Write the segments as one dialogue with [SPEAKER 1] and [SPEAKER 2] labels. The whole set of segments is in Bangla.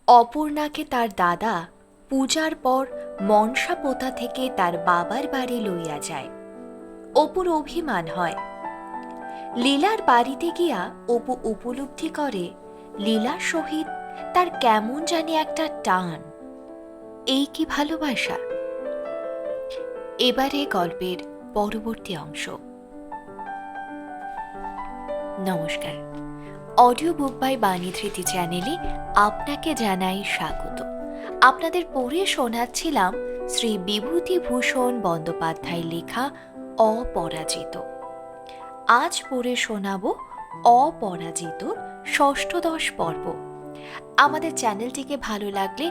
[SPEAKER 1] অপর্ণাকে তার দাদা পূজার পর মনসা পোতা থেকে তার বাবার বাড়ি লইয়া যায়। অপুর অভিমান হয়। লীলার বাড়িতে গিয়া অপু উপলব্ধি করে লীলার সহিত তার কেমন জানি একটা টান। এই কি ভালোবাসা? এবারে গল্পের পরবর্তী অংশ। নমস্কার, অডিও বুক বাই বাণী ধৃতি চ্যানেলে আপনাকে জানাই স্বাগত। আপনাদের পড়ে শোনাচ্ছিলাম শ্রী বিভূতিভূষণ বন্দ্যোপাধ্যায় লেখা অপরাজিত। আজ পড়ে শোনাব অপরাজিতর ষষ্ঠদশ পর্ব। আমাদের চ্যানেলটিকে ভালো লাগলে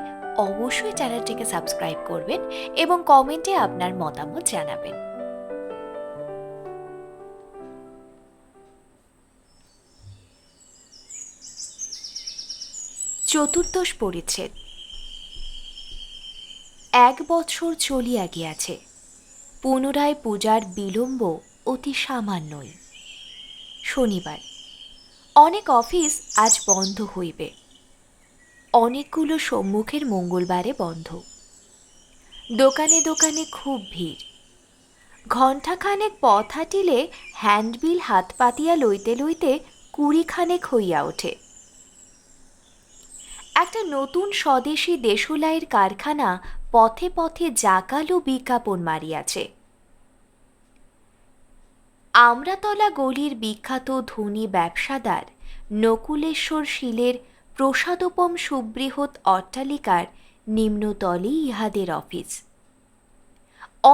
[SPEAKER 1] অবশ্যই চ্যানেলটিকে সাবস্ক্রাইব করবেন এবং কমেন্টে আপনার মতামত জানাবেন। চতুর্দশ পরিচ্ছেদ। 1 বৎসর চলিয়া গিয়াছে। পুনরায় পূজার বিলম্ব অতি সামান্যই। শনিবার। অনেক অফিস আজ বন্ধ হইবে। অনেকগুলো সম্মুখের মঙ্গলবারে বন্ধ। দোকানে দোকানে খুব ভিড়। ঘণ্টাখানেক পথ হাঁটিলে হ্যান্ডবিল হাত পাতিয়া লইতে লইতে 20 খানেক হইয়া ওঠে। একটা নতুন স্বদেশী দেশোলাইয়ের কারখানা পথে পথে জাকালো বিজ্ঞাপন মারিয়াছে। আমরাতলা গলির বিখ্যাত ধনী ব্যবসাদার নকুলেশ্বর শীলের প্রসাদোপম সুবৃহৎ অট্টালিকার নিম্নতলেই ইহাদের অফিস।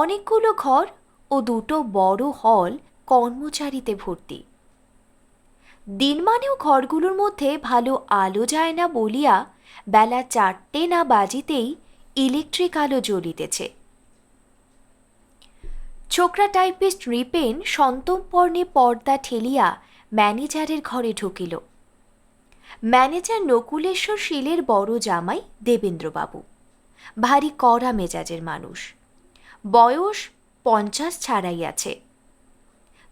[SPEAKER 1] অনেকগুলো ঘর ও 2টো বড় হল কর্মচারীতে ভর্তি। দিনমানেও ঘরগুলোর মধ্যে ভালো আলো যায় না বলিয়া বেলা 4টে না বাজিতেই ইলেকট্রিক আলো জ্বলিতেছে। ছোকরা টাইপিস্ট রিপেন সন্তর্পণে পর্দা ঠেলিয়া ম্যানেজারের ঘরে ঢুকিল। ম্যানেজার নকুলেশ্বর শীলের বড় জামাই দেবেন্দ্রবাবু। ভারী কড়া মেজাজের মানুষ। বয়স 50 ছাড়াইয়াছে।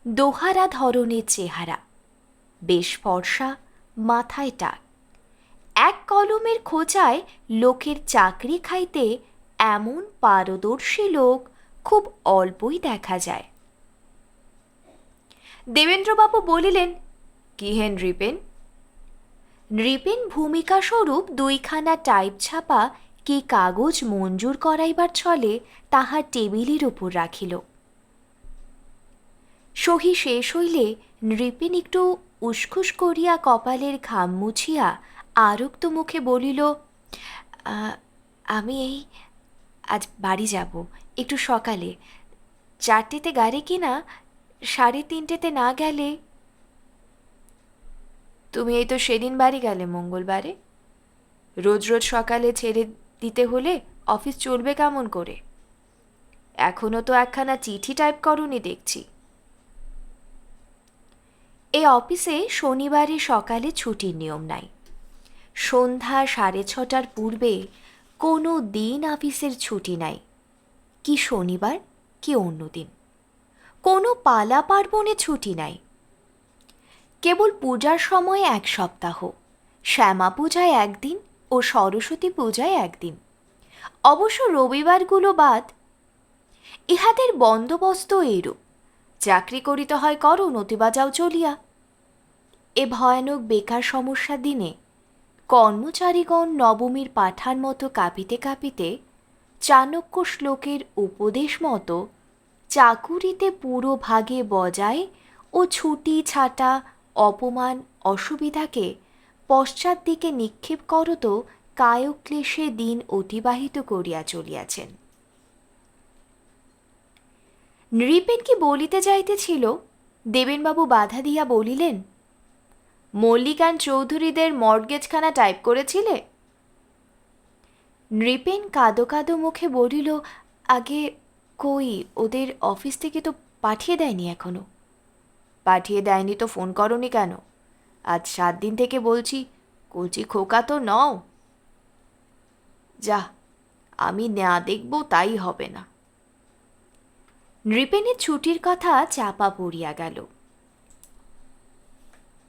[SPEAKER 1] দোহারা ধরনের চেহারা। বেশ ফর্সা, মাথায় টাক। এক কলমের খোঁচায় লোকের চাকরি খাইতে এমন পারদর্শী লোক খুব অল্পই দেখা যায়। দেবেন্দ্রবাবু বলিলেন, কি হেন নৃপেন? নৃপেন ভূমিকা স্বরূপ 2খানা টাইপ ছাপা কি কাগজ মঞ্জুর করাইবার ছলে তাহার টেবিলের উপর রাখিল। সহি শেষ হইলে নৃপেন একটু উসখুস করিয়া কপালের ঘাম মুছিয়া আরক্ত মুখে বলিল, আমি আজ বাড়ি যাব, একটু সকালে। 4টেতে গাড়ি কিনা 3:30তে না গেলে। তুমি এই তো সেদিন বাড়ি গেলে মঙ্গলবারে। রোজ রোজ সকালে ছেড়ে দিতে হলে অফিস চলবে কেমন করে? এখনো তো একখানা চিঠি টাইপ করনি দেখছি। এই অফিসে শনিবারে সকালে ছুটির নিয়ম নাই। সন্ধ্যা 6:30টার পূর্বে কোনো দিন অফিসের ছুটি নাই। কি শনিবার কি অন্য দিন। কোনো পালা পার্বণে ছুটি নাই। কেবল পূজার সময় 1 সপ্তাহ, শ্যামা পূজায় 1 দিন ও সরস্বতী পূজায় 1 দিন, অবশ্য রবিবারগুলো বাদ। ইহাদের বন্দোবস্ত এইরূপ, চাকরি করিতে হয় করো, নতুবা যাও চলিয়া। এ ভয়ানক বেকার সমস্যার দিনে কর্মচারীগণ নবমীর পাঠার মতো কাঁপিতে কাঁপিতে চাণক্য শ্লোকের উপদেশ মতো চাকুরিতে পুরো ভাগে বজায় ও ছুটি ছাটা অপমান অসুবিধাকে পশ্চাৎ দিকে নিক্ষেপ করত কায়ক্লেশে দিন অতিবাহিত করিয়া চলিয়াছেন। নৃপেন কি বলিতে যাইতেছিল, দেবেনবাবু বাধা দিয়া বলিলেন, মল্লিকান চৌধুরীদের মর্টগেজখানা টাইপ করেছিলে? নৃপেন কাদো কাদো মুখে বলিল, আগে কই, ওদের অফিস থেকে তো পাঠিয়ে দেয়নি এখনো। পাঠিয়ে দেয়নি তো ফোন করনি কেন? আজ 7 দিন থেকে বলছি, কচি খোকা তো নও। যা, আমি না দেখব তাই হবে না। নৃপেনের ছুটির কথা চাপা পড়িয়া গেল।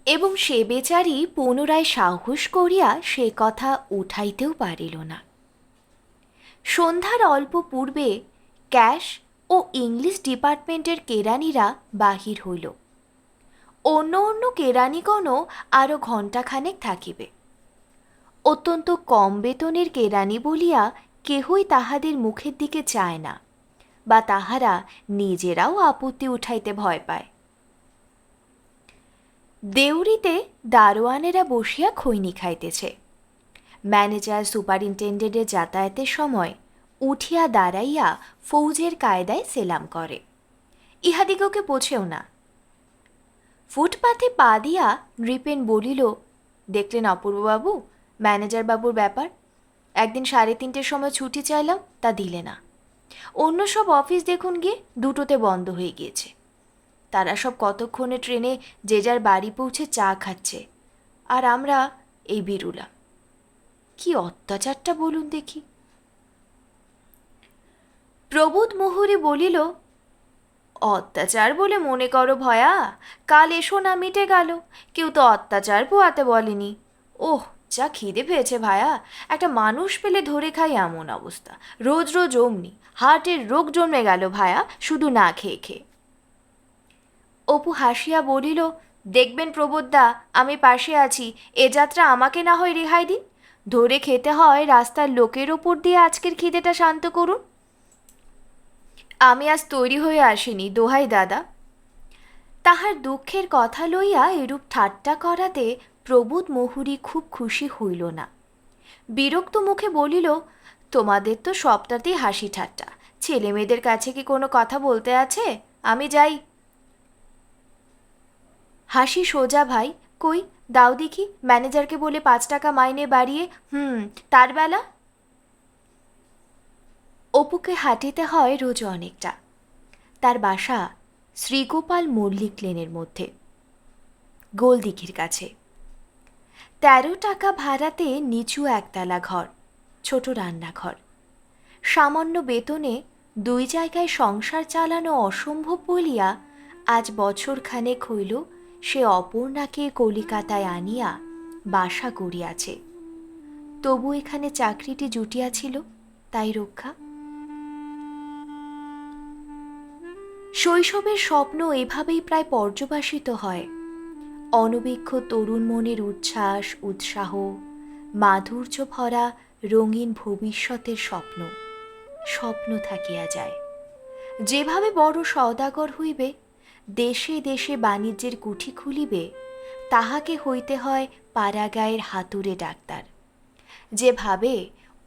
[SPEAKER 1] এবং সে বেচারি পুনরায় সাহস করিয়া সে কথা উঠাইতেও পারিল না। সন্ধ্যার অল্প পূর্বে ক্যাশ ও ইংলিশ ডিপার্টমেন্টের কেরানিরা বাহির হইল। অন্য অন্য কেরানিগণও আরও ঘণ্টাখানেক থাকিবে। অত্যন্ত কম বেতনের কেরানি বলিয়া কেহই তাহাদের মুখের দিকে চায় না, বা তাহারা নিজেরাও আপত্তি উঠাইতে ভয় পায়। দেউরিতে দারোয়ানেরা বসিয়া খৈনি খাইতেছে। ম্যানেজার সুপারিনটেন্ডেন্টের যাতায়াতের সময় উঠিয়া দাঁড়াইয়া ফৌজের কায়দায় সেলাম করে, ইহাদিগকে পোছেও না। ফুটপাথে পা দিয়া নৃপেন বলিল, দেখলেন অপূর্ববাবু, ম্যানেজার বাবুর ব্যাপার। একদিন 3:30 সময় ছুটি চাইলাম, তা দিলে না। অন্য সব অফিস দেখুন গিয়ে 2টোতে বন্ধ হয়ে গিয়েছে। তারা সব কতক্ষণে ট্রেনে যে যার বাড়ি পৌঁছে চা খাচ্ছে, আর আমরা এই বিরুলাম। কি অত্যাচারটা বলুন দেখি। প্রবোধ মুহুরী বলিল, অত্যাচার বলে মনে করো ভয়া? কাল এসো না, মিটে গেল। কেউ তো অত্যাচার পোয়াতে বলেনি। ওহ, যা খিদে পেয়েছে ভায়া! একটা মানুষ পেলে ধরে খাই এমন অবস্থা। রোজ রোজ অমনি হার্টের রোগ জন্মে গেল ভায়া, শুধু না খেয়ে খেয়ে। অপু হাসিয়া বলিল, দেখবেন প্রবোধদা, আমি পাশে আছি। এ যাত্রা আমাকে না হয় রেহাই দিন। ধরে খেতে হয় রাস্তার লোকের ওপর দিয়ে আজকের খিদেটা শান্ত করুন। আমি আজ তৈরি হয়ে আসিনি, দোহাই দাদা। তাহার দুঃখের কথা লইয়া এরূপ ঠাট্টা করাতে প্রবোধ মুহুরী খুব খুশি হইল না। বিরক্ত মুখে বলিল, তোমাদের তো সবটাতেই হাসি ঠাট্টা। ছেলে মেয়েদের কাছে কি কোনো কথা বলতে আছে? আমি যাই। হাসি সোজা ভাই, কই দাও দেখি, ম্যানেজারকে বলে 5 টাকা মাইনে বাড়িয়ে। তার বেলা অপুকে হাঁটিতে হয় রোজ অনেকটা। তার বাসা শ্রীগোপাল মল্লিক লেনের মধ্যে, গোলদিঘির কাছে। 13 টাকা ভাড়াতে নিচু একতলা ঘর, ছোট রান্নাঘর। সামান্য বেতনে 2 জায়গায় সংসার চালানো অসম্ভব বলিয়া আজ বছরখানেক হইল সে অপর্ণাকে কলিকাতায় আনিয়া বাসা করিয়াছে। তবু এখানে চাকরিটি জুটিয়াছিল, তাই রক্ষা। শৈশবের স্বপ্ন এভাবেই প্রায় পর্যবসিত হয়। অনবীক্ষ তরুণ মনের উচ্ছ্বাস, উৎসাহ, মাধুর্য ভরা রঙিন ভবিষ্যতের স্বপ্ন স্বপ্ন থাকিয়া যায়। যেভাবে বড় সওদাগর হইবে, দেশে দেশে বাণিজ্যের কুঠি খুলিবে, তাহাকে হইতে হয় পাড়াগাঁয়ের হাতুড়ে ডাক্তার। যেভাবে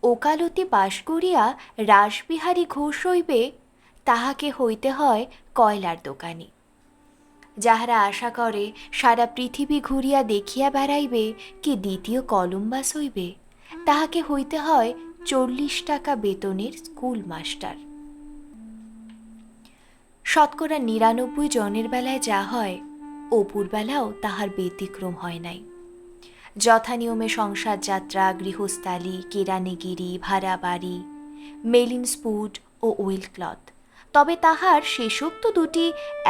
[SPEAKER 1] ওকালতি পাশ করিয়া রাসবিহারী ঘোষ হইবে, তাহাকে হইতে হয় কয়লার দোকানি। যাহারা আশা করে সারা পৃথিবী ঘুরিয়া দেখিয়া বেড়াইবে কি দ্বিতীয় কলম্বাস হইবে, তাহাকে হইতে হয় 40 টাকা বেতনের স্কুল মাস্টার। 99% জনের বেলায় যা হয়, অপুর বেলাও তাহার ব্যতিক্রম হয় নাই। যথানিয়মে সংসার যাত্রা, গৃহস্থালী, কেরানিগিরি, ভাড়া বাড়ি, মেলিন স্পুট ও উইল ক্লথ। তবে তাহার শেষোক্ত 2টি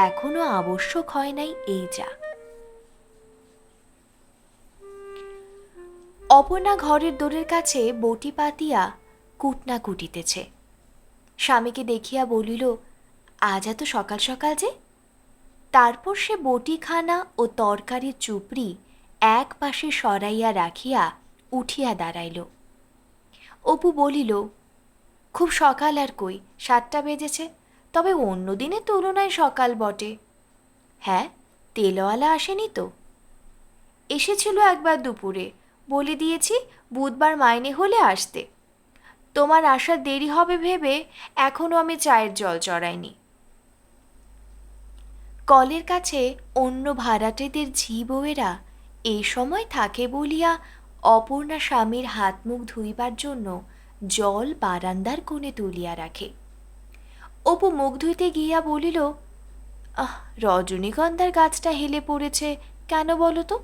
[SPEAKER 1] এখনো আবশ্যক হয় নাই, এই যা। অপর্ণা ঘরের দোরের কাছে বটি পাতিয়া কুটনা কুটিতেছে। স্বামীকে দেখিয়া বলিল, আজ এত সকাল সকাল যে? তারপর সে বটিখানা ও তরকারির চুপড়ি এক পাশে সরাইয়া রাখিয়া উঠিয়া দাঁড়াইল। অপু বলিল, খুব সকাল আর কই, 7টা বেজেছে। তবে অন্য দিনের তুলনায় সকাল বটে। হ্যাঁ, তেলওয়ালা আসেনি তো? এসেছিল একবার দুপুরে, বলে দিয়েছি বুধবার মাইনে হলে আসতে। তোমার আসার দেরি হবে ভেবে এখনো আমি চায়ের জল চড়াইনি। কলের কাছে অন্য ভাড়াটেদের ঝি বউয়েরা এই সময় থাকে বলিয়া অপর্ণা স্বামীর হাত মুখ ধুইবার জন্য জল বারান্দার কোণে তুলিয়া রাখে। অপু মুখ ধুইতে গিয়া বলিল, রজনীগন্ধার গাছটা হেলে পড়েছে কেন বলো তো?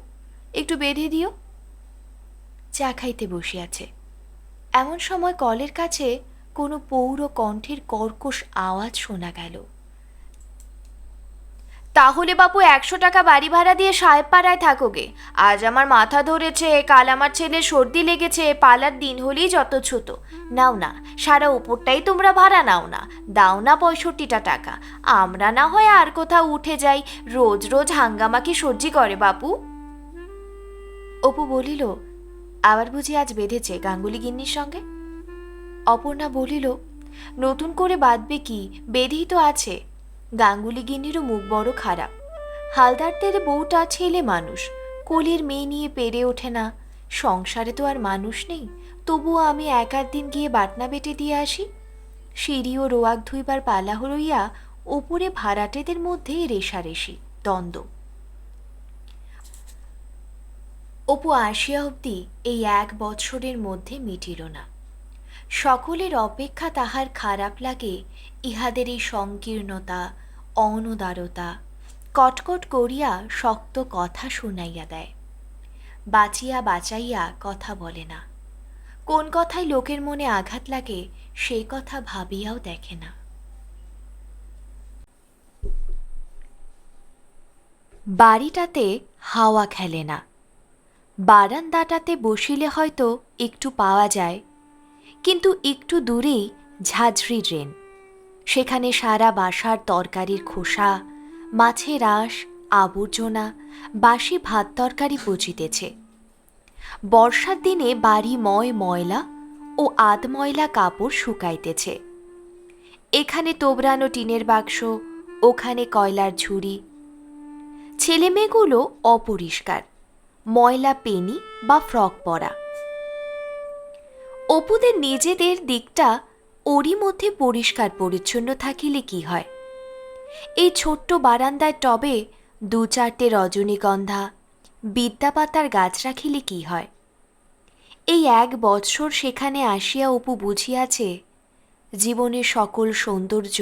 [SPEAKER 1] একটু বেঁধে দিও। চা খাইতে বসিয়াছে। এমন সময় কলের কাছে কোনো পৌর কণ্ঠের কর্কশ আওয়াজ শোনা গেল। তাহলে বাপু 100 টাকা বাড়ি ভাড়া দিয়ে সাহেব পাড়ায় থাকোগে। আজ আমার মাথা ধরেছে, কাল আমার ছেলে সর্দি লেগেছে, পালার দিন হলেই যত ছোট। নাও না, সারা উপরটাই তোমরা ভাড়া নাও না, দাও না 65টা টাকা। আমরা না হয় আর কোথাও উঠে যাই, রোজ রোজ হাঙ্গামা কি সহ্য করে বাপু? অপু বলিল, আবার বুঝি আজ বেঁধেছে গাঙ্গুলি গিন্নির সঙ্গে? অপর্ণা বলিল, নতুন করে বাঁধবে কি, বেঁধেই তো আছে। গাঙ্গুলি গিন্নিরও মুখ বড় খারাপ। হালদারদের বউটা ছেলে মানুষ, কোলের মেয়ে নিয়ে পেরে ওঠে না। সংসারে তো আর মানুষ নেই, তবুও আমি এক আধ দিন গিয়ে বাটনা বেটে দিয়ে আসি। সিঁড়ি ও রোয়াক ধুইবার পালা হইয়া ওপরে ভাড়াটেদের মধ্যে রেশারেশি, দ্বন্দ্ব। অপু আসিয়া অবধি এই 1 বৎসরের মধ্যে মিটিল না। সকলের অপেক্ষা তাহার খারাপ লাগে ইহাদের এই সংকীর্ণতা, অনুদারতা। কটকট করিয়া শক্ত কথা শুনাইয়া দেয়, বাঁচিয়া বাঁচাইয়া কথা বলে না। কোন কথায় লোকের মনে আঘাত লাগে সে কথা ভাবিয়াও দেখে না। বাড়িটাতে হাওয়া খেলে না। বারান্দাটাতে বসিলে হয়তো একটু পাওয়া যায়, কিন্তু একটু দূরেই ঝাঁঝরি ড্রেন। সেখানে সারা বাসার তরকারির খোসা, মাছের আঁশ, আবর্জনা, বাসি ভাত তরকারি পচিতেছে। বর্ষার দিনে বাড়ি ময়লা ও আধময়লা কাপড় শুকাইতেছে। এখানে তোবড়ানো টিনের বাক্স, ওখানে কয়লার ঝুড়ি। ছেলেমেয়েগুলো অপরিষ্কার, ময়লা পেনি বা ফ্রক পরা। অপুদের নিজেদের দিকটা ওরই মধ্যে পরিষ্কার পরিচ্ছন্ন থাকিলে কি হয়? এই ছোট্ট বারান্দার টবে 2-4টে রজনীগন্ধা, বিদ্যাপাতার গাছ রাখিলে কি হয়? এই 1 বৎসর সেখানে আসিয়া অপু বুঝিয়াছে জীবনের সকল সৌন্দর্য,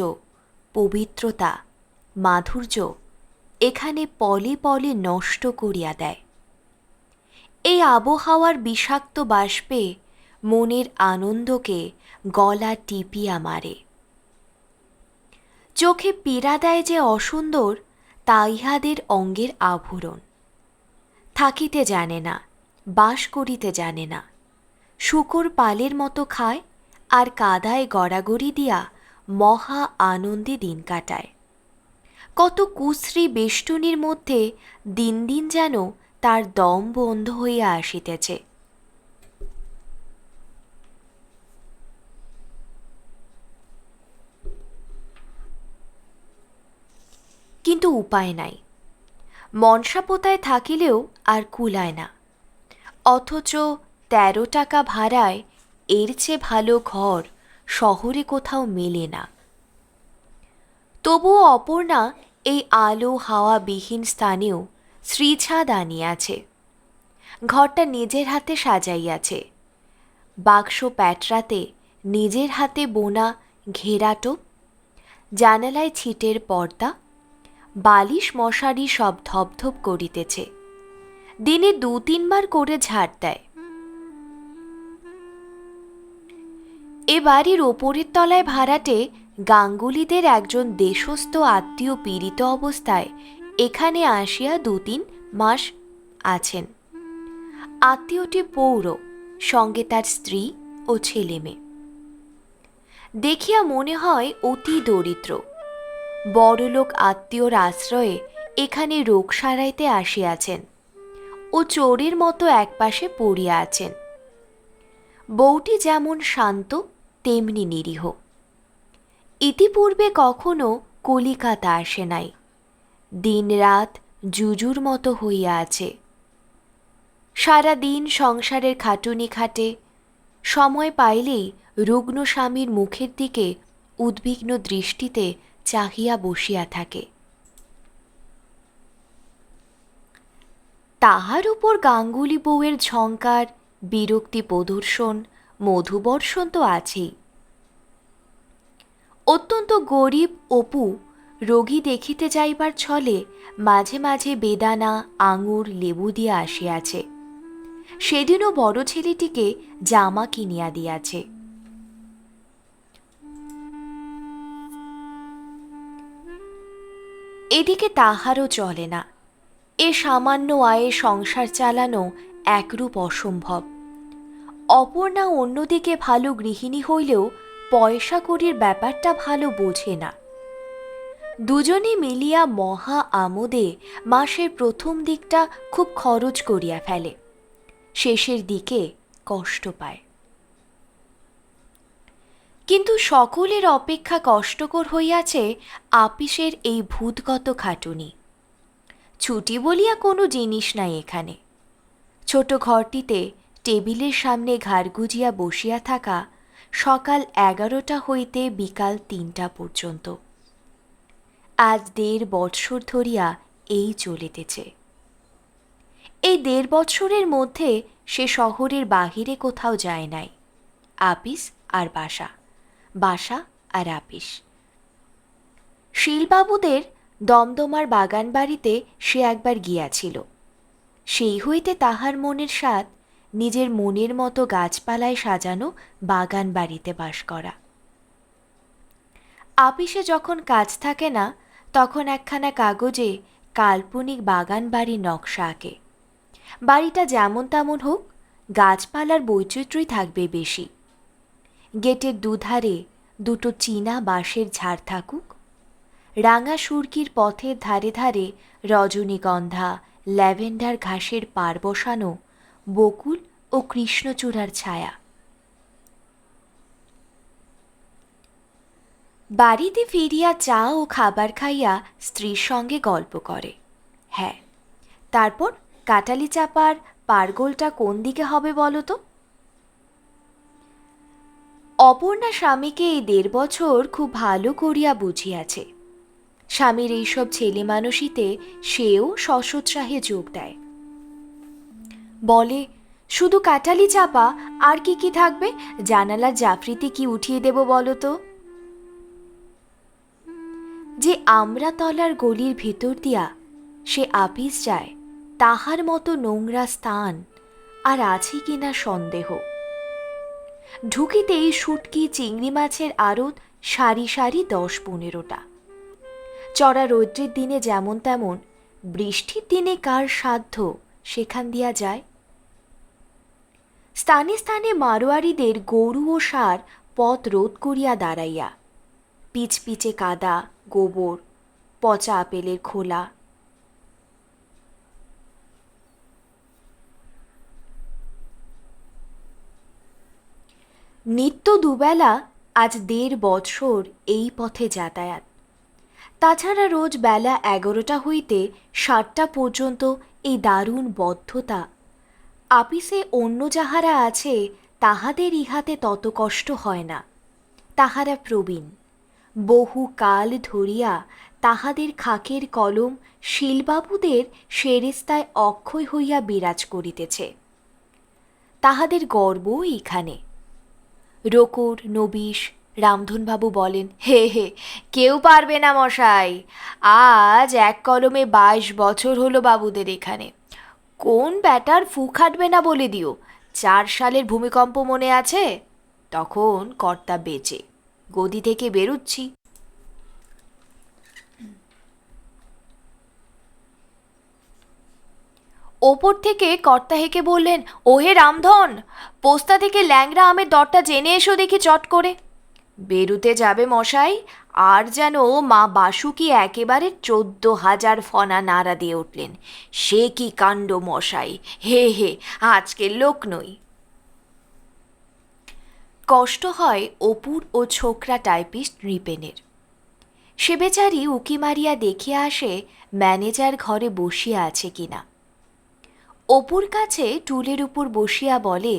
[SPEAKER 1] পবিত্রতা, মাধুর্য এখানে পলে পলে নষ্ট করিয়া দেয়। এই আবহাওয়ার বিষাক্ত বাষ্পে মনের আনন্দকে গলা টিপিয়া মারে। চোখে পীড়া দেয় যে অসুন্দর, তা ইহাদের অঙ্গের আভরণ। থাকিতে জানে না, বাস করিতে জানে না, শূকর পালের মতো খায় আর কাদায় গড়াগড়ি দিয়া মহা আনন্দে দিন কাটায়। কত কুশ্রী বেষ্টনীর মধ্যে দিন দিন যেন তার দম বন্ধ হইয়া আসিতেছে। কিন্তু উপায় নাই। মনসাপোতায় থাকিলেও আর কুলায় না, অথচ 13 টাকা ভাড়ায় এর চেয়ে ভালো ঘর শহরে কোথাও মেলে না। তবুও অপর্ণা এই আলো হাওয়া বিহীন স্থানেও শ্রীছাদ আনিয়াছে। ঘরটা নিজের হাতে সাজাইয়াছে। বাক্স প্যাটরাতে নিজের হাতে বোনা ঘেরাটোপ, জানালায় ছিটের পর্দা, বালিশ মশারি সব ধপধপ করিতেছে। দিনে 2-3 বার করে ঝাড় দেয়। এ বাড়ির ওপরের তলায় ভাড়াটে গাঙ্গুলিদের একজন দেশস্থ আত্মীয় পীড়িত অবস্থায় এখানে আসিয়া 2-3 মাস আছেন। আত্মীয়টি পৌর, সঙ্গে তার স্ত্রী ও ছেলে মেয়ে। দেখিয়া মনে হয় অতি দরিদ্র। বড়লোক আত্মীয়র আশ্রয়ে এখানে রোগ সারাইতে আসিয়াছেন ও চোরের মতো একপাশে পড়িয়া আছেন। বউটি যেমন শান্ত তেমনি নিরীহ। ইতিপূর্বে কখনো কলিকাতা আসে নাই। দিন রাত জুজুর মতো হইয়া আছে। সারা দিন সংসারের খাটুনি খাটে, সময় পাইলেই রুগ্ন স্বামীর মুখের দিকে উদ্বিগ্ন দৃষ্টিতে চাহিয়া বসিয়া থাকে। তাহার উপর গাঙ্গুলি বউয়ের ঝঙ্কার, বিরক্তি প্রদর্শন, মধুবর্ষণ তো আছেই। অত্যন্ত গরিব অপু রোগী দেখিতে যাইবার ছলে মাঝে মাঝে বেদানা, আঙুর, লেবু দিয়া আসিয়াছে। সেদিনও বড় ছেলেটিকে জামা কিনিয়া দিয়াছে। এদিকে তাহারও চলে না। এ সামান্য আয়ে সংসার চালানো একরূপ অসম্ভব। অপর্ণা অন্যদিকে ভালো গৃহিণী হইলেও পয়সা কড়ির ব্যাপারটা ভালো বোঝে না। দুজনে মিলিয়া মহা আমোদে মাসের প্রথম দিকটা খুব খরচ করিয়া ফেলে, শেষের দিকে কষ্ট পায়। কিন্তু সকলের অপেক্ষা কষ্টকর হইয়াছে আপিসের এই ভূতগত খাটুনি। ছুটি বলিয়া কোনো জিনিস নাই এখানে। ছোট ঘরটিতে টেবিলের সামনে ঘাড় গুজিয়া বসিয়া থাকা সকাল 11টা হইতে বিকাল 3টা পর্যন্ত। আজ 1.5 বৎসর ধরিয়া এই চলিতেছে। এই 1.5 বৎসরের মধ্যে সে শহরের বাহিরে কোথাও যায় নাই। আপিস আর বাসা, বাসা আর আপিস। শীলবাবুদের দমদমার বাগান বাড়িতে সে একবার গিয়াছিল। সেই হইতে তাহার মনের স্বাদ নিজের মনের মতো গাছপালায় সাজানো বাগান বাড়িতে বাস করা। আপিসে যখন কাজ থাকে না তখন একখানা কাগজে কাল্পনিক বাগান বাড়ির নকশা আঁকে। বাড়িটা যেমন তেমন হোক, গাছপালার বৈচিত্র্যই থাকবে বেশি। গেটের দুধারে 2টো চীনা বাঁশের ঝাড় থাকুক, রাঙা সুরকির পথের ধারে ধারে রজনীগন্ধা, ল্যাভেন্ডার ঘাসের পার বসানো বকুল ও কৃষ্ণচূড়ার ছায়া। বাড়িতে ফিরিয়া চা ও খাবার খাইয়া স্ত্রীর সঙ্গে গল্প করে। হ্যাঁ, তারপর কাটালি চাপার পারগোলটা কোন দিকে হবে বলো তো? অপর্ণা স্বামীকে এই 1.5 বছর খুব ভালো করিয়া বুঝিয়াছে। স্বামীর এইসব ছেলে মানুষিতে সেও সসোৎসাহে যোগ দেয়। বলে, শুধু কাটালি চাপা, আর কি কি থাকবে? জানালার জাফরিতে কি উঠিয়ে দেব বলো তো? যে আমড়াতলার গলির ভিতর দিয়া সে আপিস যায়, তাহার মতো নোংরা স্থান আর আছে কিনা সন্দেহ। ঢুকিতেই শুটকি চিংড়ি মাছের আড়ত সারি সারি 10-15টা। চড়া রৌদ্রের দিনে যেমন তেমন, বৃষ্টির দিনে কার সাধ্য সেখান দিয়া যায়? স্থানে স্থানে মারোয়ারিদের গরু ও ষাঁড় পথ রোধ করিয়া দাঁড়াইয়া, পিচপিচে কাদা, গোবর, পচা আপেলের খোলা। নিত্য দুবেলা আজ 1.5 বৎসর এই পথে যাতায়াত। তাছাড়া রোজ বেলা 11টা হইতে 7টা পর্যন্ত এই দারুণ বদ্ধতা। আপিসে অন্য যাহারা আছে তাহাদের ইহাতে তত কষ্ট হয় না। তাহারা প্রবীণ, বহু কাল ধরিয়া তাহাদের খাকের কলম শীলবাবুদের সেরেস্তায় অক্ষয় হইয়া বিরাজ করিতেছে। তাহাদের গর্ব এখানে। রকুর, নবীশ, রামধনবাবু বলেন, হে হে, কেউ পারবে না মশাই। আজ এক কলমে 22 বছর হলো বাবুদের এখানে। কোন ব্যাটার ফু খাটবে না বলে দিও। 4 সালের ভূমিকম্প মনে আছে? তখন কর্তা বেঁচে, গদি থেকে বেরুচ্ছি। ওপর থেকে কর্তা হেঁকে বললেন, ওহে রামধন, পোস্তা থেকে ল্যাংড়া আমের দরটা জেনে এসো দেখি চট করে। বেরুতে যাবে মশাই, আর যেন মা বাসুকি একেবারে 14,000 ফনা নাড়া দিয়ে উঠলেন। সে কি কাণ্ড মশাই, হে হে, আজকের লোক নই। কষ্ট হয় অপুর ও ছোকরা টাইপিস্ট নৃপেনের। সে বেচারি উকি মারিয়া দেখিয়া আসে ম্যানেজার ঘরে বসিয়া আছে কিনা। অপুর কাছে টুলের উপর বসিয়া বলে,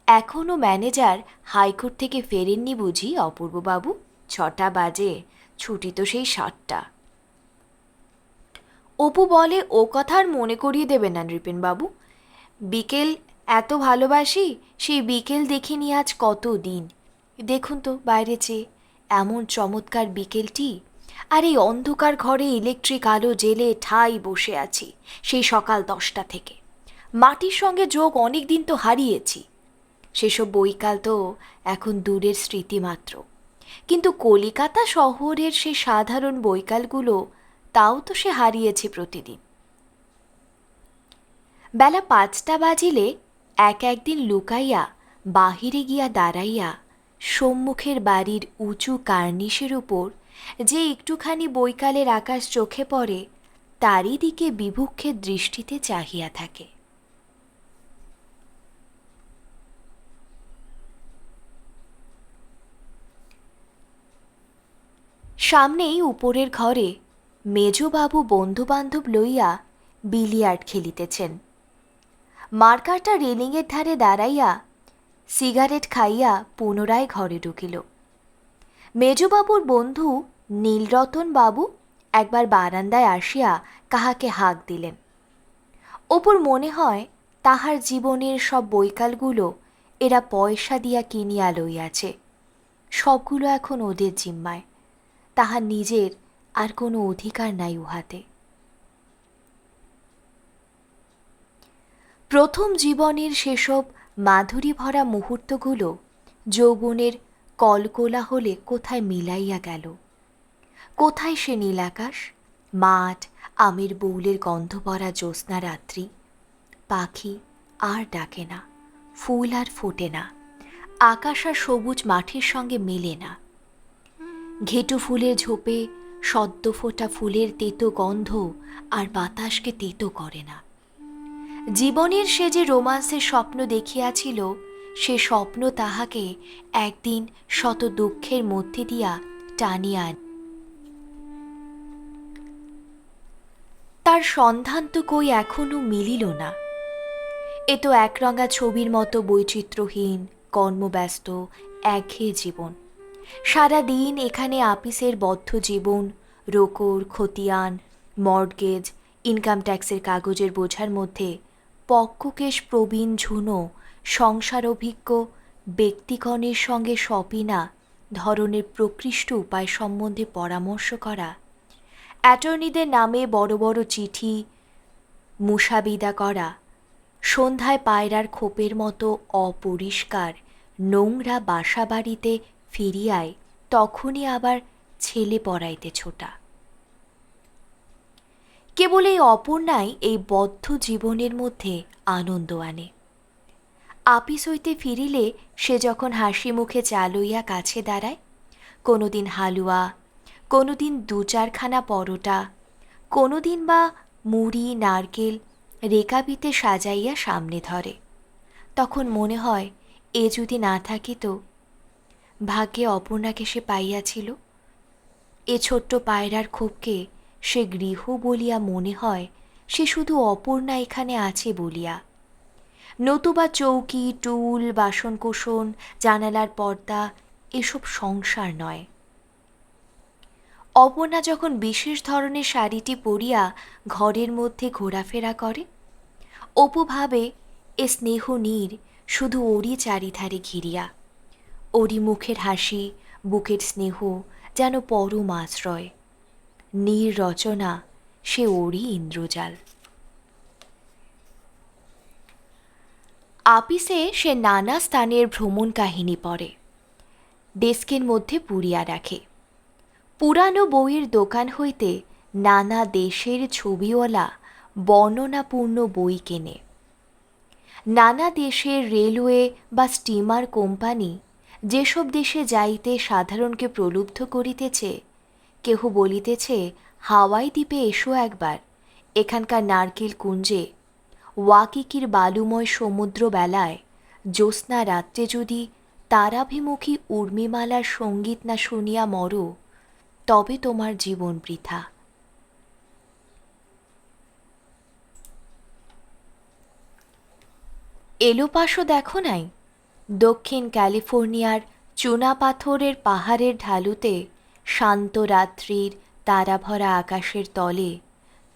[SPEAKER 1] এখনও ম্যানেজার হাইকোর্ট থেকে ফেরেননি বুঝি অপূর্ববাবু? 6টা বাজে, ছুটি তো সেই 7টা। অপু বলে, ও কথা আর মনে করিয়ে দেবে না নৃপেনবাবু। বিকেল এত ভালোবাসি, সেই বিকেল দেখিনি আজ কত দিন। দেখুন তো বাইরে চেয়ে, এমন চমৎকার বিকেলটি, আর এই অন্ধকার ঘরে ইলেকট্রিক আলো জেলে ঠাই বসে আছি সেই সকাল 10টা থেকে। মাটির সঙ্গে যোগ অনেক দিন তো হারিয়েছি। সেসব বৈকাল তো এখন দূরের স্মৃতি মাত্র। কিন্তু কলিকাতা শহরের সে সাধারণ বৈকালগুলো তাও তো সে হারিয়েছে প্রতিদিন। বেলা 5টা বাজিলে একদিন লুকাইয়া বাহিরে গিয়া দাঁড়াইয়া সম্মুখের বাড়ির উঁচু কার্নিশের উপর যে একটুখানি বৈকালের আকাশ চোখে পড়ে তারই দিকে বিভুক্ষের দৃষ্টিতে চাহিয়া থাকে। সামনেই উপরের ঘরে মেজবাবু বন্ধুবান্ধব লইয়া বিলিয়ার্ড খেলিতেছেন। মার্কারটা রেলিংয়ের ধারে দাঁড়াইয়া সিগারেট খাইয়া পুনরায় ঘরে ঢুকিল। মেজবাবুর বন্ধু নীলরতন বাবু একবার বারান্দায় আসিয়া কাহাকে হাঁক দিলেন। অপুর মনে হয় তাহার জীবনের সব বৈকালগুলো এরা পয়সা দিয়া কিনিয়া লইয়াছে, সবগুলো এখন ওদের জিম্মায়, তাহার নিজের আর কোনো অধিকার নাই উহাতে। প্রথম জীবনের সেসব মাধুরী ভরা মুহূর্তগুলো যৌবনের কলকোলাহলে কোথায় মিলাইয়া গেল? কোথায় সে নীলাকাশ, মাঠ, আমের বউলের গন্ধ ভরা জ্যোৎস্না রাত্রি? পাখি আর ডাকে না, ফুল আর ফোটে না, আকাশ আর সবুজ মাঠের সঙ্গে মেলে না। ঘেটু ফুলের ঝোপে সদ্য ফোটা ফুলের তেতো গন্ধ আর বাতাসকে তেতো করে না। জীবনের সে যে রোমান্সের স্বপ্ন দেখিয়াছিল, সে স্বপ্ন তাহাকে একদিন শত দুঃখের মধ্যে দিয়া টানিয়া আনে। তার সন্ধান তো কই এখনো মিলিল না। এ তো একরঙা ছবির মতো বৈচিত্র্যহীন, কর্মব্যস্ত, একঘেয়ে জীবন। সারা দিন এখানে আপিসের বদ্ধ জীবন, রোকর, খতিয়ান, মর্টগেজ, ইনকাম ট্যাক্সের কাগজের বোঝার মধ্যে পক্ককেশ প্রবীণ ঝুনো সংসার অভিজ্ঞ ব্যক্তিগণের সঙ্গে সপিনা ধরনের প্রকৃষ্ট উপায় সম্বন্ধে পরামর্শ করা, অ্যাটর্নিদের নামে বড় বড় চিঠি মুসাবিদা করা, সন্ধ্যায় পায়রার খোপের মতো অপরিষ্কার নোংরা বাসা বাড়িতে ফিরিয়ায় তখনই আবার ছেলে পড়াইতে ছোটা। কেবল এই অপর্ণাই এই বদ্ধ জীবনের মধ্যে আনন্দ আনে। আপিস হইতে ফিরিলে সে যখন হাসি মুখে চা লইয়া কাছে দাঁড়ায়, কোনোদিন হালুয়া, কোনোদিন 2-4খানা পরোটা, কোনোদিন বা মুড়ি নারকেল রেকাবিতে সাজাইয়া সামনে ধরে, তখন মনে হয় এ যদি না থাকিত, ভাগ্যে অপর্ণাকে সে পাইয়াছিল। এ ছোট্ট পায়রার খোপকে সে গৃহ বলিয়া মনে হয় সে শুধু অপর্ণা এখানে আছে বলিয়া, নতুবা চৌকি, টুল, বাসনকোসন, জানালার পর্দা এসব সংসার নয়। অপর্ণা যখন বিশেষ ধরনের শাড়িটি পরিয়া ঘরের মধ্যে ঘোরাফেরা করে, অপু ভাবে এ স্নেহ নীর শুধু ওরই চারিধারে ঘিরিয়া, ওরই মুখের হাসি, বুকের স্নেহ যেন পরম আশ্রয়। নীর রচনা সে ওরই ইন্দ্রজাল। আপিসে সে নানা স্থানের ভ্রমণ কাহিনী পড়ে, ডেস্কের মধ্যে পুরিয়া রাখে। পুরানো বইয়ের দোকান হইতে নানা দেশের ছবিওয়ালা বর্ণনাপূর্ণ বই কেনে। নানা দেশের রেলওয়ে বা স্টিমার কোম্পানি যেসব দেশে যাইতে সাধারণকে প্রলুব্ধ করিতেছে, কেহ বলিতেছে হাওয়াই দ্বীপে এসো একবার, এখানকার নারকেল কুঞ্জে ওয়াকিকির বালুময় সমুদ্র বেলায় জ্যোৎস্না রাত্রে যদি তারাভিমুখী উর্মিমালার সঙ্গীত না শুনিয়া মরো, তবে তোমার জীবন বৃথা। এলোপাশো দেখো নাই? দক্ষিণ ক্যালিফোর্নিয়ার চুনাপাথরের পাহাড়ের ঢালুতে শান্ত রাত্রির তারাভরা আকাশের তলে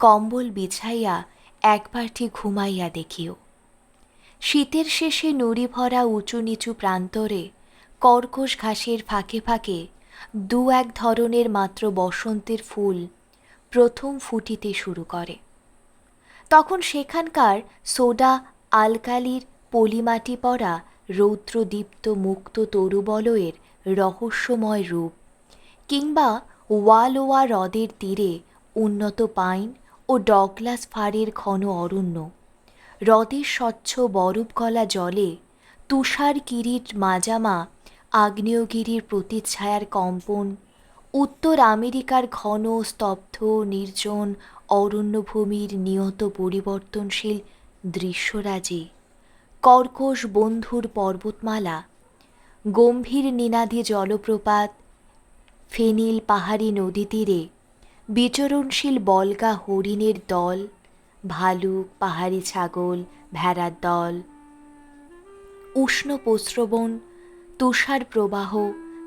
[SPEAKER 1] কম্বল বিছাইয়া একবারটি ঘুমাইয়া দেখিও। শীতের শেষে নুড়ি ভরা উঁচু নিচু প্রান্তরে কর্কশ ঘাসের ফাঁকে ফাঁকে 2-1 ধরনের মাত্র বসন্তের ফুল প্রথম ফুটিতে শুরু করে। তখন সেখানকার সোডা আলকালির পলিমাটি পড়া রৌদ্রদীপ্ত মুক্ত তরুবলয়ের রহস্যময় রূপ, কিংবা ওয়ালোয়া হ্রদের তীরে উন্নত পাইন ও ডগলাস ফারের ঘন অরণ্য, হ্রদের স্বচ্ছ বরফগলা জলে তুষার কিরীট মাজামা আগ্নেয়গিরির প্রতিচ্ছায়ার কম্পন, উত্তর আমেরিকার ঘন স্তব্ধ নির্জন অরণ্যভূমির নিয়ত পরিবর্তনশীল দৃশ্যরাজি, কর্কশ বন্ধুর পর্বতমালা, গম্ভীর নিনাদী জলপ্রপাত, ফেনিল পাহাড়ি নদী তীরে বিচরণশীল বল্গা হরিণের দল, ভালুক, পাহাড়ি ছাগল, ভেড়ার দল, উষ্ণ প্রস্রবণ, তুষার প্রবাহ,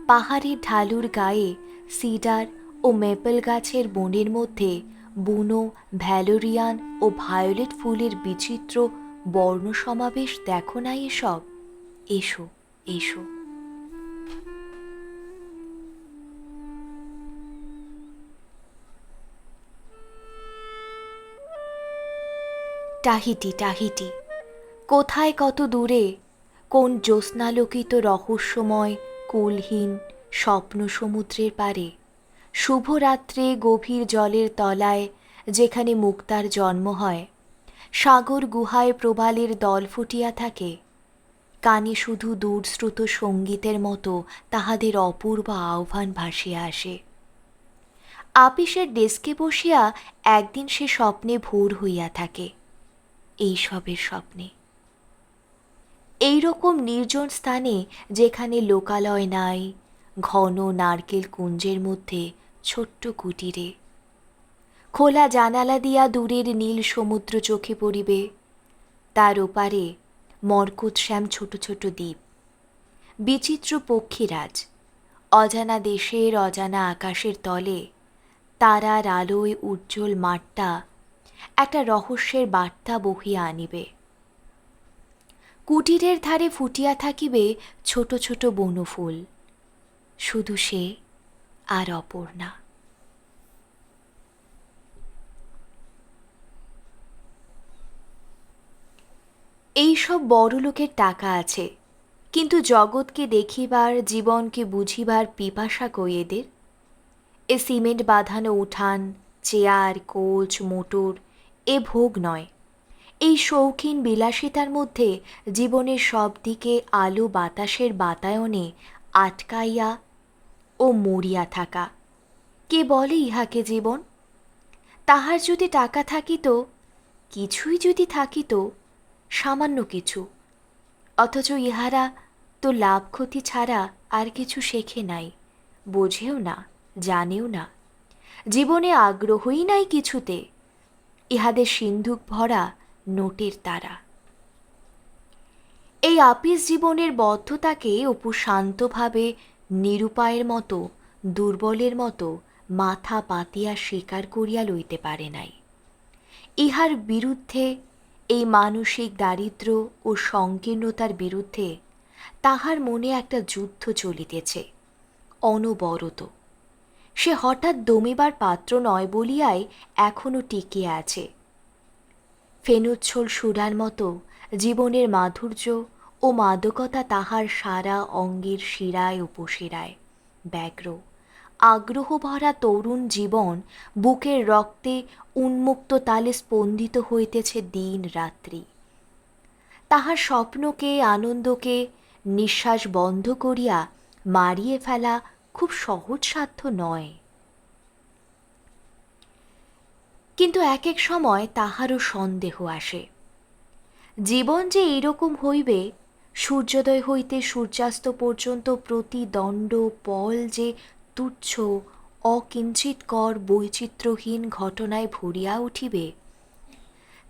[SPEAKER 1] পাহাড়ের ঢালুর গায়ে সিডার ও মেপল গাছের বনের মধ্যে বুনো, ভ্যালোরিয়ান ও ভায়োলেট ফুলের বিচিত্র বর্ণসমাবেশ দেখো না এসব? এসো, এসো। টাহিটি, টাহিটি, কোথায় কত দূরে, কোন জ্যোৎস্নালোকিত রহস্যময় কুলহীন স্বপ্ন সমুদ্রের পারে, শুভরাত্রে গভীর জলের তলায় যেখানে মুক্তার জন্ম হয়, সাগর গুহায় প্রবালের দল ফুটিয়া থাকে, কানে শুধু দূরশ্রুত সঙ্গীতের মতো তাহাদের অপূর্ব আহ্বান ভাসিয়া আসে। আপিসের ডেস্কে বসিয়া একদিন সে স্বপ্নে ভোর হইয়া থাকে, এইসবের স্বপ্নে। এইরকম নির্জন স্থানে যেখানে লোকালয় নাই, ঘন নারকেল কুঞ্জের মধ্যে ছোট্ট কুটিরে, খোলা জানালা দিয়া দূরের নীল সমুদ্র চোখে পড়িবে, তার ওপারে মরকতশ্যাম ছোট ছোট দ্বীপ, বিচিত্র পক্ষীরাজ, অজানা দেশের অজানা আকাশের তলে তারার আলোয় উজ্জ্বল মাঠটা একটা রহস্যের বার্তা বহিয়া আনিবে। কুটিরের ধারে ফুটিয়া থাকিবে ছোট ছোট বনফুল, শুধু সে আর অপর্ণা। এইসব বড়লোকের টাকা আছে, কিন্তু জগৎকে দেখিবার, জীবনকে বুঝিবার পিপাসা কই এদের? এ সিমেন্ট বাঁধানো উঠান, চেয়ার, কোচ, মোটর এ ভোগ নয়। এই শৌখিন বিলাসিতার মধ্যে জীবনের সব দিকে আলো বাতাসের বাতায়নে আটকাইয়া ও মরিয়া থাকা। কে বলে ইহাকে জীবন? তাহার যদি টাকা থাকিত, কিছুই যদি থাকিত, সামান্য কিছু, অথচ ইহারা তো লাভ ক্ষতি ছাড়া আর কিছু শেখে নাই, বোঝেও না, জানেও না, জীবনে আগ্রহই নাই কিছুতে, ইহাদের সিন্ধুক ভরা নোটের তারা। এই আপিস জীবনের বদ্ধতাকে অপু শান্তভাবে নিরুপায়ের মতো, দুর্বলের মতো মাথা পাতিয়া স্বীকার করিয়া লইতে পারে নাই। ইহার বিরুদ্ধে, এই মানসিক দারিদ্র্য ও সংকীর্ণতার বিরুদ্ধে তাহার মনে একটা যুদ্ধ চলিতেছে অনবরত। সে হঠাৎ দমিবার পাত্র নয় বলিয়াই এখনো টিকিয়া আছে। ফেনুচ্ছল সুরার মতো জীবনের মাধুর্য ও মাদকতা তাহার সারা অঙ্গের শিরায় উপশিরায় ব্যগ্র, আগ্রহ ভরা তরুণ জীবন বুকের রক্তে উন্মুক্ত তালে স্পন্দিত হইতেছে দিন রাত্রি। তাহার স্বপ্নকে, আনন্দকে নিঃশ্বাস বন্ধ করিয়া মারিয়ে ফেলা খুব সহজসাধ্য নয়। কিন্তু এক এক সময় তাহারও সন্দেহ আসে, জীবন যে এইরকম হইবে, সূর্যোদয় হইতে সূর্যাস্ত পর্যন্ত প্রতি দণ্ড পল যে তুচ্ছ অকিঞ্চিৎকর বৈচিত্র্যহীন ঘটনায় ভরিয়া উঠিবে,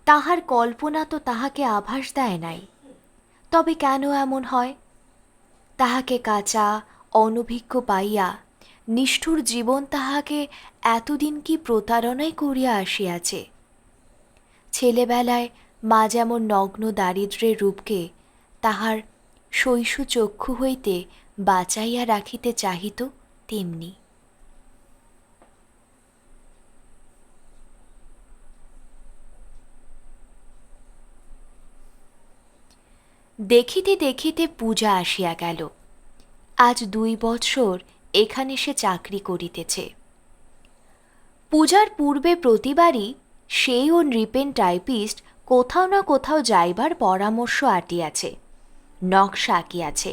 [SPEAKER 1] তাহার কল্পনা তো তাহাকে আভাস দেয় নাই। তবে কেন এমন হয়? তাহাকে কাঁচা অনভিজ্ঞ পাইয়া নিষ্ঠুর জীবন তাহাকে এতদিন কি প্রতারণাই করিয়া আসিয়াছে? ছেলেবেলায় মা যেমন নগ্ন দারিদ্র্যের রূপকে তাহার শৈশু চক্ষু হইতে বাঁচাইয়া রাখিতে চাহিত, তেমনি। দেখিতে দেখিতে পূজা আসিয়া গেল। আজ 2 বৎসর এখানে সে চাকরি করিতেছে। পূজার পূর্বে প্রতিবারই সেই ও নৃপেন টাইপিস্ট কোথাও না কোথাও যাইবার পরামর্শ আটিয়াছে, নকশা আঁকিয়াছে,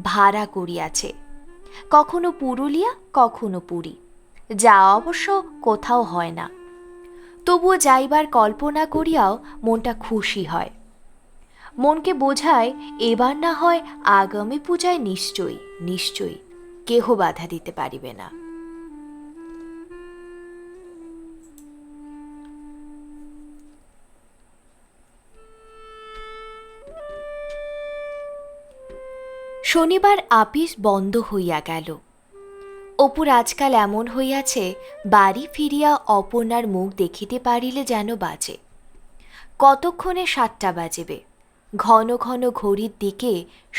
[SPEAKER 1] ভাড়া করিয়াছে, কখনো পুরুলিয়া কখনো পুরী, যা অবশ্য কোথাও হয় না। তবুও যাইবার কল্পনা করিয়াও মনটা খুশি হয়। মনকে বোঝায় এবার না হয় আগামী পূজায় নিশ্চয়ই নিশ্চয়ই কেহ বাধা দিতে পারিবে না। শনিবার আপিস বন্ধ হইয়া গেল। অপুর আজকাল এমন হইয়াছে, বাড়ি ফিরিয়া অপর্ণার মুখ দেখিতে পারিলে যেন বাজে। কতক্ষণে 7টা বাজিবে, ঘন ঘন ঘড়ির দিকে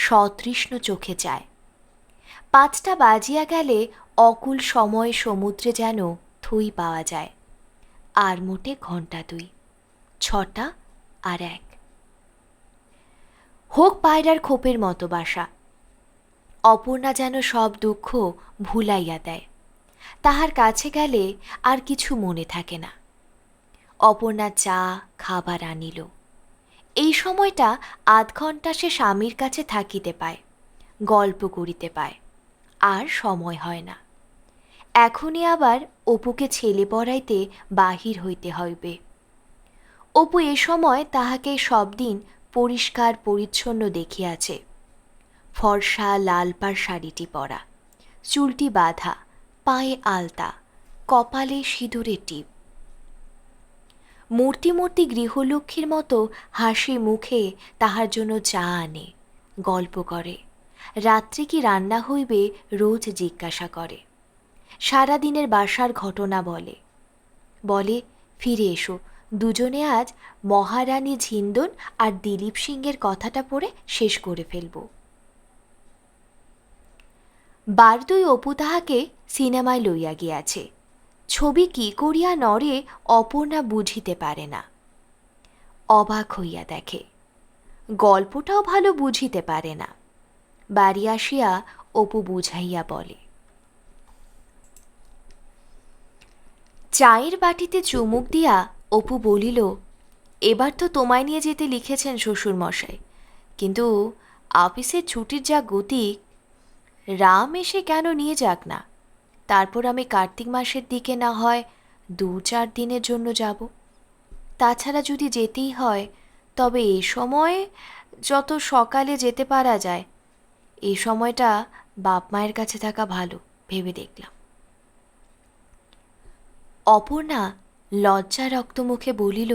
[SPEAKER 1] সতৃষ্ণ চোখে যায়। 5টা বাজিয়া গেলে অকুল সময় সমুদ্রে যেন থই পাওয়া যায়। আর মোটে ঘণ্টা 2, 6টা আর 1। হোক পায়রার খোপের মতো বাসা। অপর্ণা যেন সব দুঃখ ভুলাইয়া দেয়। তাহার কাছে গেলে আর কিছু মনে থাকে না। অপর্ণা চা খাবার আনিল। এই সময়টা আধ ঘণ্টা সে স্বামীর কাছে থাকিতে পায়, গল্প করিতে পায়, আর সময় হয় না। এখনই আবার অপুকে ছেলে পড়াইতে বাহির হইতে হইবে। অপু এ সময় তাহাকে সব দিন পরিষ্কার পরিচ্ছন্ন দেখিয়াছে। ফর্সা লালপাড় শাড়িটি পরা, চুলটি বাঁধা, পায়ে আলতা, কপালে সিঁদুরের টিপ। মূর্তি মূর্তি গৃহলক্ষ্মীর মতো হাসি মুখে তাহার জন্য চা আনে, গল্প করে, রাত্রে কি রান্না হইবে রোজ জিজ্ঞাসা করে। সারাদিনের বাসার ঘটনা বলে। বলে, ফিরে এসো, দুজনে আজ মহারানী ঝিন্দন আর দিলীপ সিংয়ের কথাটা পড়ে শেষ করে ফেলব। বারদুই অপু তাহাকে সিনেমায় লইয়া গিয়াছে। ছবি কি করিয়া নড়ে অপর্ণা বুঝিতে পারে না। অবাক হইয়া দেখে, গল্পটাও ভালো বুঝিতে পারে না। বাড়ি আসিয়া অপু বুঝাইয়া বলে। চায়ের বাটিতে চুমুক দিয়া অপু বলিল, এবার তো তোমায় নিয়ে যেতে লিখেছেন শ্বশুরমশাই, কিন্তু অফিসের ছুটির যা গতি, রাম এসে কেন নিয়ে যাক না, তারপর আমি কার্তিক মাসের দিকে না হয় 2-4 দিনের জন্য যাব। তাছাড়া যদি যেতেই হয় তবে এই সময় যত সকালে যেতে পারা যায়, এই সময়টা বাপ মায়ের কাছে থাকা ভালো ভেবে দেখলাম। অপর্ণা লজ্জা রক্তমুখে বলিল,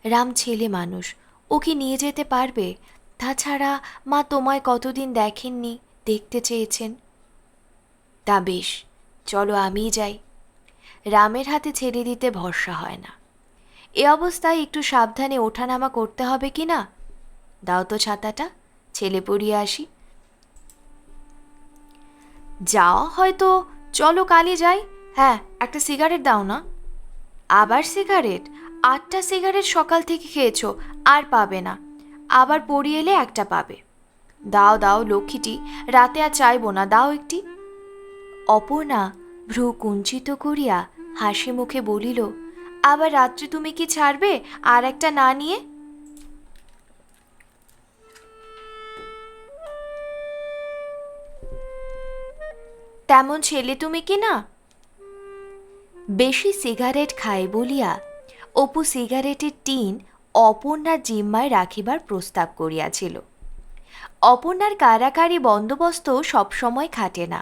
[SPEAKER 1] রাম ছেলে মানুষ, ও কি নিয়ে যেতে পারবে? তাছাড়া মা তোমায় কতদিন দেখেননি, দেখতে চেয়েছেন। তা বেশ, চলো আমিই যাই। রামের হাতে ছেড়ে দিতে ভরসা হয় না। এ অবস্থায় একটু সাবধানে ওঠানামা করতে হবে কি না? দাও তো ছাতাটা, ছেলে পড়িয়ে আসি। যাওয়া হয়তো, চলো কালই যাই। হ্যাঁ, একটা সিগারেট দাও না। আবার সিগারেট? 8টা সিগারেট সকাল থেকে খেয়েছো, আর পাবে না। আবার পড়িয়ে এলে একটা পাবে। দাও দাও লক্ষ্মীটি, রাতে আর চাইবো না, দাও একটি। অপর্ণা ভ্রু কুঞ্চিত করিয়া হাসি মুখে বলিল, আবার রাত্রে তুমি কি ছাড়বে আর একটা না নিয়ে? তেমন ছেলে তুমি কি না? বেশি সিগারেট খায় বলিয়া অপু সিগারেটের টিন অপর্ণার জিম্মায় রাখিবার প্রস্তাব করিয়াছিল। অপর্ণার কারাকারি বন্দোবস্ত সবসময় খাটে না।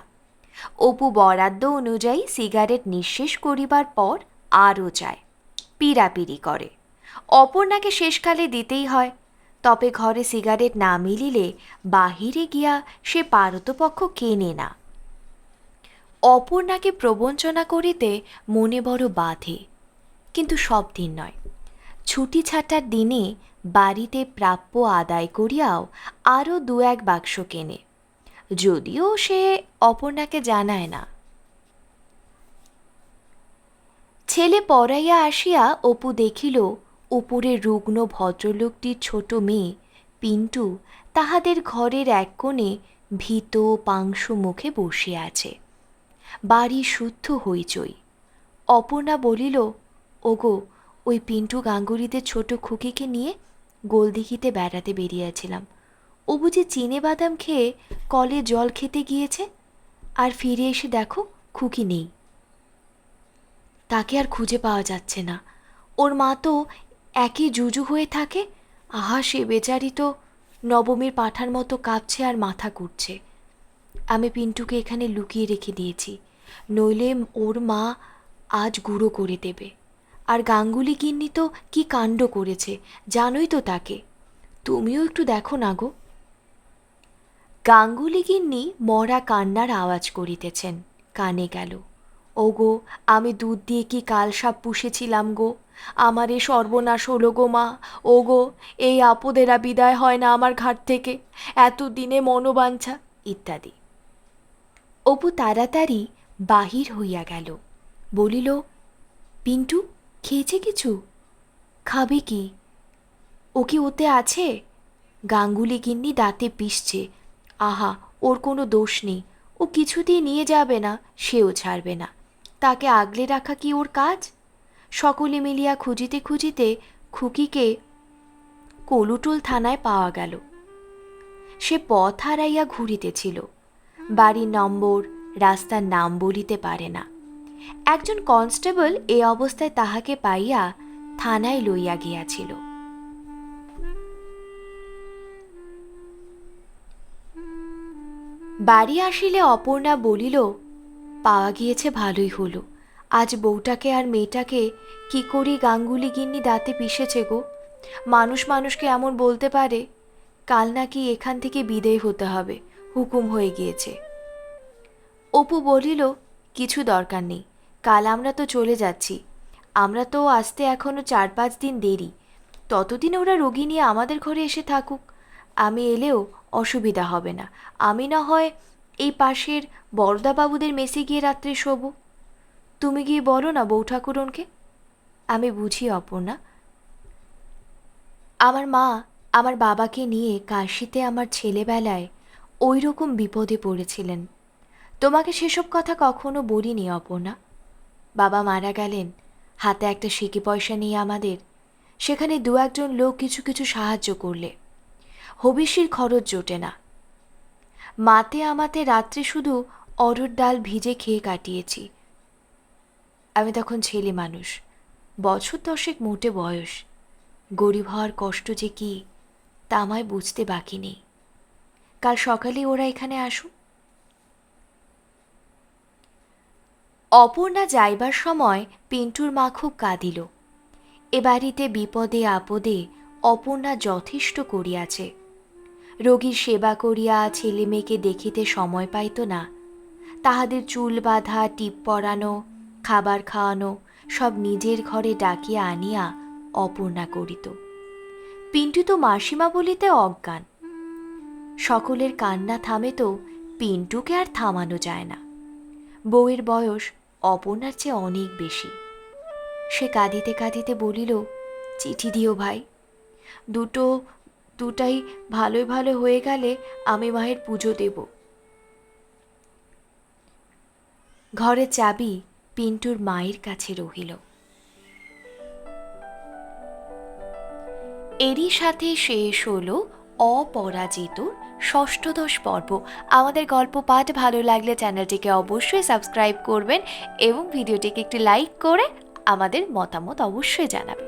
[SPEAKER 1] অপু বরাদ্দ অনুযায়ী সিগারেট নিঃশেষ করিবার পর আরও চায়, পিড়াপিড়ি করে। অপর্ণাকে শেষকালে দিতেই হয়, তবে ঘরে সিগারেট না মিলিলে বাহিরে গিয়া সে পারতপক্ষ কেনে না। অপর্ণাকে প্রবঞ্চনা করিতে মনে বড় বাধে, কিন্তু সব দিন নয়। ছুটি ছাটার দিনে বাড়িতে প্রাপ্য আদায় করিয়াও আরও 2-1 বাক্স কেনে, যদিও সে অপর্ণাকে জানায় না। ছেলে পড়াইয়া আসিয়া অপু দেখিল উপরে রুগ্ন ভদ্রলোকটির ছোট মেয়ে পিন্টু তাহাদের ঘরের এক কোণে ভীত পাংশু মুখে বসিয়া আছে। বাড়ি শুদ্ধ হইচই। অপর্ণা বলিল, ওগো, ওই পিন্টু গাঙ্গুলিদের ছোট খুকিকে নিয়ে গোলদিঘিতে বেড়াতে বেরিয়েছিলাম। ও বুঝি চিনে বাদাম খেয়ে কলে জল খেতে গিয়েছে, আর ফিরে এসে দেখো খুকি নেই। তাকে আর খুঁজে পাওয়া যাচ্ছে না। ওর মা তো একই জুজু হয়ে থাকে। আহা, সে বেচারি তো নবমীর পাঁঠার মতো কাঁপছে আর মাথা কুটছে। আমি পিন্টুকে এখানে লুকিয়ে রেখে দিয়েছি, নইলে ওর মা আজ গুঁড়ো করে দেবে। আর গাঙ্গুলি গিন্নি তো কি কাণ্ড করেছে, জানোই তো তাকে। তুমিও একটু দেখো না গো। গাঙ্গুলি গিন্নি মরা কান্নার আওয়াজ করিতেছেন, কানে গেল। ওগো, আমি দুধ দিয়ে কি কালসাপ পুষেছিলাম গো, আমার এ সর্বনাশ হলো গো মা। ওগো, এই আপদেরা বিদায় হয় না আমার ঘাট থেকে, এতদিনে মনোবাঞ্ছা ইত্যাদি। অপু তাড়াতাড়ি বাহির হইয়া গেল, বলিল, পিন্টু খেয়েছে কিছু? খাবে কি? ও কি ওতে আছে? গাঙ্গুলি গিন্নি দাঁতে পিষছে। আহা, ওর কোনো দোষ নেই, ও কিছুতেই নিয়ে যাবে না, সেও ছাড়বে না। তাকে আগলে রাখা কি ওর কাজ? সকলে মিলিয়া খুঁজিতে খুঁজিতে খুকিকে কলুটোল থানায় পাওয়া গেল। সে পথ হারাইয়া ঘুরিতেছিল, বাড়ির নম্বর রাস্তার নাম বলিতে পারে না। একজন কনস্টেবল এ অবস্থায় তাহাকে পাইয়া থানায় লইয়া গিয়াছিল। বাড়ি আসিলে অপর্ণা বলিল, পাওয়া গিয়েছে ভালোই হলো। আজ বউটাকে আর মেয়েটাকে কি করি গাঙ্গুলি গিন্নি দাঁতে পিষেছে গো। মানুষ মানুষকে এমন বলতে পারে? কাল নাকি এখান থেকে বিদেয় হতে হবে, হুকুম হয়ে গিয়েছে। অপু বলিল, কিছু দরকার নেই, কাল আমরা তো চলে যাচ্ছি। আমরা তো আসতে এখনো 4-5 দিন দেরি। ততদিন ওরা রোগী নিয়ে আমাদের ঘরে এসে থাকুক। আমি এলেও অসুবিধা হবে না। আমি না হয় এই পাশের বরদাবাবুদের মেসে গিয়ে রাত্রে শোবো। তুমি গিয়ে বলো না বউ ঠাকুরনকে। আমি বুঝি অপর্ণা, আমার মা আমার বাবাকে নিয়ে কাশিতে আমার ছেলেবেলায় ওই রকম বিপদে পড়েছিলেন। তোমাকে সেসব কথা কখনো বলিনি অপর্ণা। বাবা মারা গেলেন, হাতে একটা সিকি পয়সা নিয়ে আমাদের। সেখানে 2-1 লোক কিছু কিছু সাহায্য করলে হবিষ্যির খরচ জোটে না। মাতে আমাতে রাত্রে শুধু অরুর ডাল ভিজে খেয়ে কাটিয়েছি। আমি তখন ছেলে মানুষ, বছর 10 মোটে বয়স। গরিব হওয়ার কষ্ট যে কি তা আমায় বুঝতে বাকি নেই। কাল সকালে ওরা এখানে আসুক। অপর্ণা যাইবার সময় পিন্টুর মা খুব কাঁদিল। এ বাড়িতে বিপদে আপদে অপর্ণা যথেষ্ট করিয়াছে। রোগীর সেবা করিয়া ছেলে মেয়েকে দেখিতে সময় পাইত না। তাহাদের চুল বাঁধা, টিপ পরানো, খাবার খাওয়ানো সব নিজের ঘরে ডাকিয়া আনিয়া অপর্ণা করিত। পিন্টু তো মাসিমা বলিতে অজ্ঞান। সকলের কান্না থামে তো পিন্টুকে আর থামানো যায় না। বউয়ের বয়স অপর্ণার চেয়ে অনেক বেশি। সে কাঁদিতে কাঁদিতে বলিল, চিঠি দিও ভাই, দুটাই ভালোই ভালো হয়ে গেলে আমি মায়ের পুজো দেব। ঘরের চাবি পিন্টুর মায়ের কাছে রহিল। এরই সাথে শেষ হলো অপরাজিতর 6ষ্ঠ পর্ব। আমাদের গল্প পাঠ ভালো লাগলে চ্যানেলটিকে অবশ্যই সাবস্ক্রাইব করবেন এবং ভিডিওটিকে একটি লাইক করে আমাদের মতামত অবশ্যই জানাবেন।